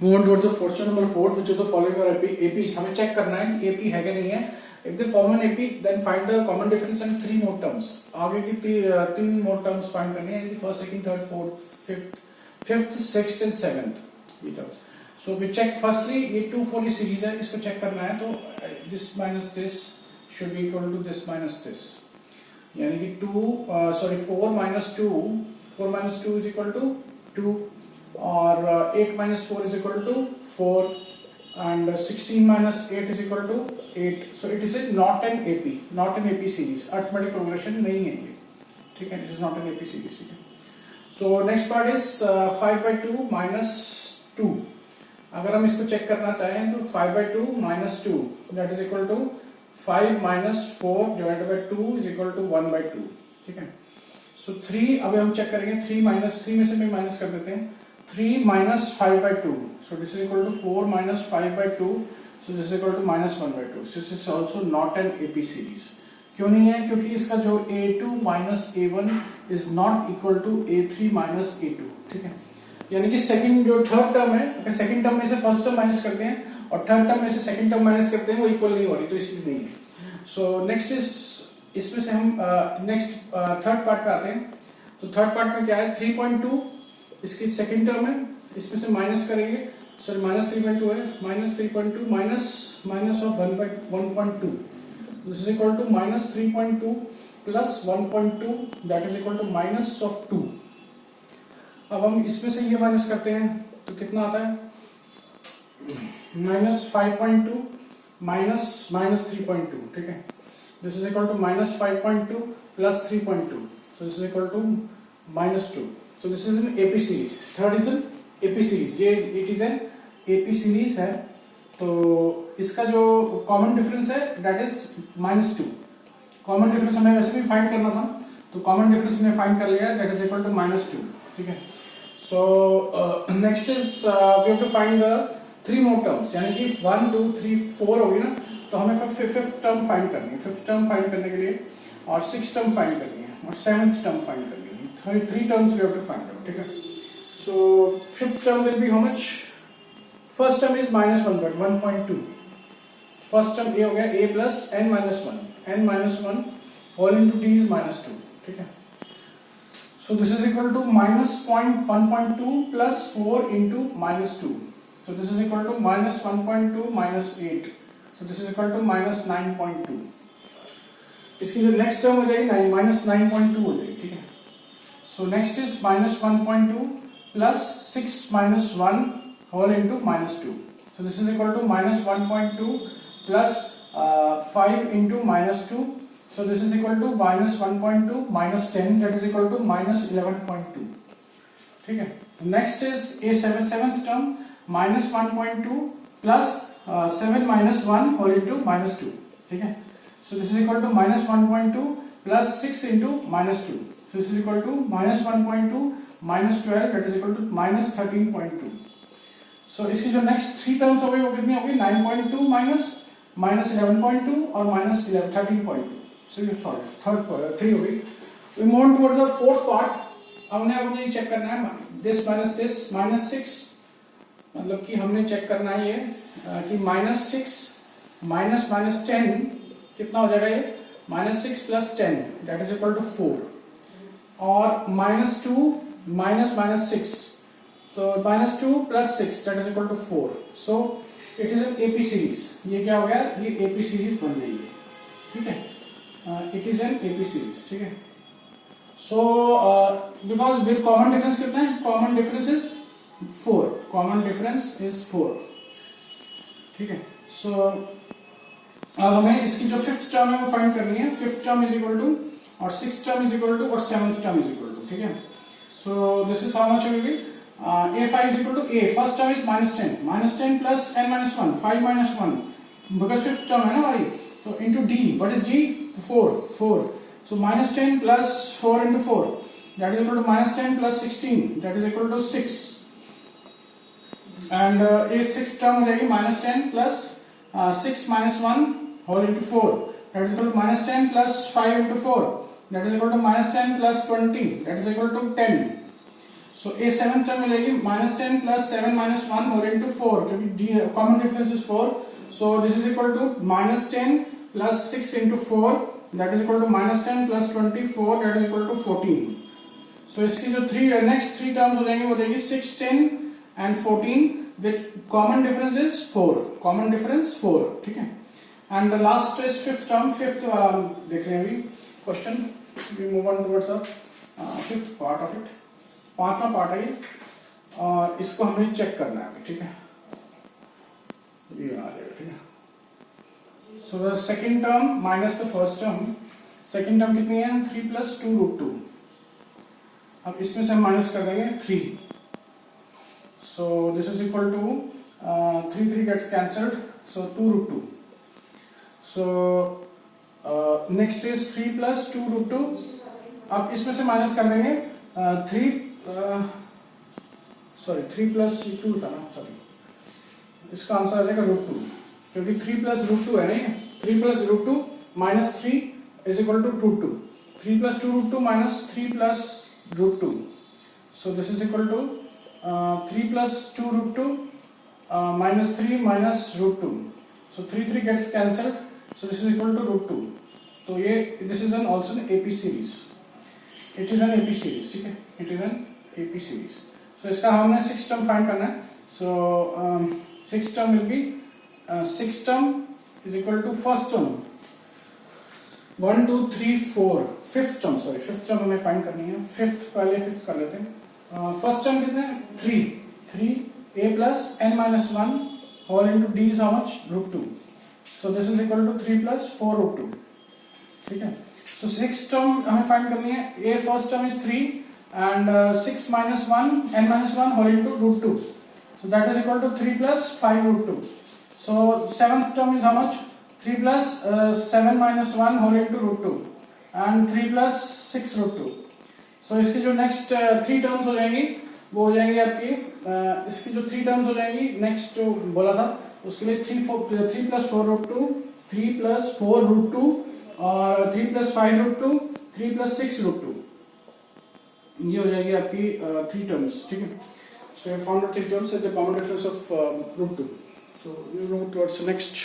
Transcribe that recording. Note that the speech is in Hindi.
Move on towards the question number 4, which is the following are APs. हमें चेक करना है कि AP है कि नहीं है. If they form an AP, then find the common difference and 3 more terms. आगे की 3 more terms find करनी है. First, second, third, fourth, fifth, sixth and seventh ये terms. So we check firstly ये 2 4 ये series है, इसको check करना है तो this minus this should be equal to this minus this. यानी कि 4 minus 2 is equal to 2. और 8 minus 4 is equal to 4 and 16 minus 8 is equal to 8. So it is not an AP series. Arithmetic progression नहीं है ये, ठीक है? It is not an AP series. So next part is 5 by 2 minus 2. अगर हम इसको चेक करना चाहें तो 5 by 2 minus 2 that is equal to 5 minus 4 divided by 2 is equal to 1 by 2, ठीक है? So 3 अब हम चेक करेंगे 3 minus 3 में से भी माइनस कर देते हैं 3 minus 5 by 2. So this is equal to 4 minus 5 by 2. So this is equal to minus 1 by 2. So this is also not an AP series. क्यों नहीं है? क्योंकि इसका जो A2 minus A1 is not equal to A3 minus A2. ठीक है? यानी कि सेकंड जो थर्ड टर्म है, अगर सेकंड टर्म में से फर्स्ट टर्म माइनस करते हैं और थर्ड टर्म में से सेकंड टर्म माइनस करते हैं वो इक्वल नहीं हो रही, तो इसलिए नहीं है. सो नेक्स्ट इज इसमें से हम नेक्स्ट थर्ड पार्ट पे आते हैं. तो थर्ड पार्ट में क्या है 3.2 इसकी सेकंड टर्म है, इसमें से माइनस करेंगे. सॉरी माइनस 3.2 है, minus 3.2 minus of 1.2. This is equal to minus 3.2 plus 1.2 that is equal to minus of 2. अब हम इसमें से ये माइनस करते हैं तो कितना आता है माइनस 5.2 माइनस 3.2, ठीक है? This is equal to minus 5.2 plus 3.2. So this is equal to minus 2. So this is an AP series. Third is an AP series. ये it is an AP series है. तो इसका जो common difference है that is minus 2. Common difference हमें वैसे भी find करना था, तो common difference हमने find कर लिया that is equal to minus 2. ठीक है? So next is we have to find the 3 more terms. यानी कि 1 2 3 4 होगी ना, तो हमें fifth term find करनी है. Fifth term find करने के लिए और 6th term find करनी है और 7th term find करनी है. 3 terms we have to find out. Okay. So fifth term will be how much? First term is minus 1 but 1.2. First term a हो गया a plus n minus 1. n minus 1 whole into d is minus 2. ठीक है? So this is equal to minus 1.2 plus 4 into minus 2. So this is equal to minus 1.2 minus 8. So this is equal to minus 9.2. इसकी जो next term हो जाएगी minus 9.2 हो जाएगी, ठीक है? So next is minus 1.2 plus 6 minus 1 whole into minus 2. So this is equal to minus 1.2 plus 5 into minus 2. So this is equal to minus 1.2 minus 10 that is equal to minus 11.2. ठीक है? Next is seventh term minus 1.2 plus 7 minus 1 whole into minus 2. ठीक है? So this is equal to minus 1.2 plus 6 into minus 2. So this is equal to minus 1.2 minus 12 that is equal to minus 13.2. So इसकी जो next 3 terms हो गई वो कितनी होगी 9.2 minus 11.2 और minus 13.2. So you solve third 3 हो गई. We move on towards the fourth part. हमने अब ये चेक करना है this minus 6 मतलब कि हमने चेक करना है ये कि minus 6 minus 10 कितना हो जाएगा ये minus 6 plus 10 that is equal to 4. और minus 2 minus 6, तो minus 2 plus 6 that is equal to 4. So it is an AP series. ये क्या हो गया? ये AP series बन गई है, ठीक है? It is an AP series, ठीक है? So because with common difference कितना है? Common difference is 4. Common difference is 4, ठीक है? So अब हमें इसकी जो फिफ्थ टर्म है वो फाइंड करनी है. Fifth term is equal to और 6th term is equal to और 7th term is equal to, ठीक है? So this is how much will be a5 is equal to a. First term is minus 10 plus n minus 1 5 minus 1 because fifth term है ना हमारी, तो into d. What is d? 4. So minus 10 plus 4 into 4 that is equal to minus 10 plus 16 that is equal to 6. And a 6th term हो जाएगी minus 10 plus 6 minus 1 whole into 4 that is equal to minus 10 plus 5 into 4 that is equal to minus 10 plus 20 that is equal to 10. So A 7 term मिलेगी -10 प्लस 7 माइनस 1 होल इनटू 4, क्योंकि common difference is 4, so this is equal to -10 plus 6 into 4, that is equal to -10 plus 24, that is equal to 14. So इसकी जो नेक्स्ट थ्री टर्म्स हो जाएंगी वो देगी 6, 10 and 14 with common difference is 4, common difference 4, ठीक है. And the last is fifth term, fifth देख रहे हैं अभी question, we move on towards fifth part of it. पांचवा पार्ट है ये, और इसको हमें चेक करना है, ठीक है. ये आ जाएगा, ठीक है. So the second term minus the first term, second term कितनी है 3 प्लस 2 रूट 2. अब इसमें से हम माइनस कर देंगे 3, so this is equal to 3 gets cancelled, so 2 root 2. So next is 3 plus 2 root 2. अब इसमें से माइनस कर देंगे 3 प्लस 2 था ना, सॉरी, इसका आंसर आ जाएगा रूट 2, क्योंकि 3 प्लस रूट 2 है नहीं, 3 plus root 2 minus 3 is equal to root 2. 3 plus 2 root 2 minus 3 plus root 2, so this is equal to 3 plus 2 root 2 minus 3 minus root 2, so 3 gets cancelled, so this is equal to root 2. तो ये this is an also an AP series, it is an AP series, ठीक है, it is an AP series. So इसका हमने 6 term find करना है, so 6 term will be 6 term is equal to first term 1 2 3 4, fifth term, sorry fifth term हमें फाइंड करनी है. पहले फिफ्थ कर लेते हैं. फर्स्ट टर्म कितना है 3 a plus n minus 1 whole into d is how much root 2, so this is equal to 3 plus 4 root 2, ठीक है. सो सिक्स टर्म हमें फाइंड करनी है. a first term is 3 and 6 minus 1 n minus 1 whole into root 2, so that is equal to 3 plus 5 root 2. So seventh term is how much 3 plus 7 minus 1 whole into root 2 and 3 plus 6 root 2. So इसकी जो नेक्स्ट 3 टर्म्स हो जाएंगी वो हो जाएंगी आपकी, इसकी जो 3 टर्म्स हो जाएंगी नेक्स्ट जो बोला था उसके लिए 3 प्लस 4 रूट 2, 3 प्लस 4 रूट 2 और 3 प्लस 5 रूट 2, 3 प्लस 6 रूट 2. ये हो जाएगी आपकी 3 टर्म्स, ठीक है. So I found the 3 terms at the common difference of root 2. So we move towards next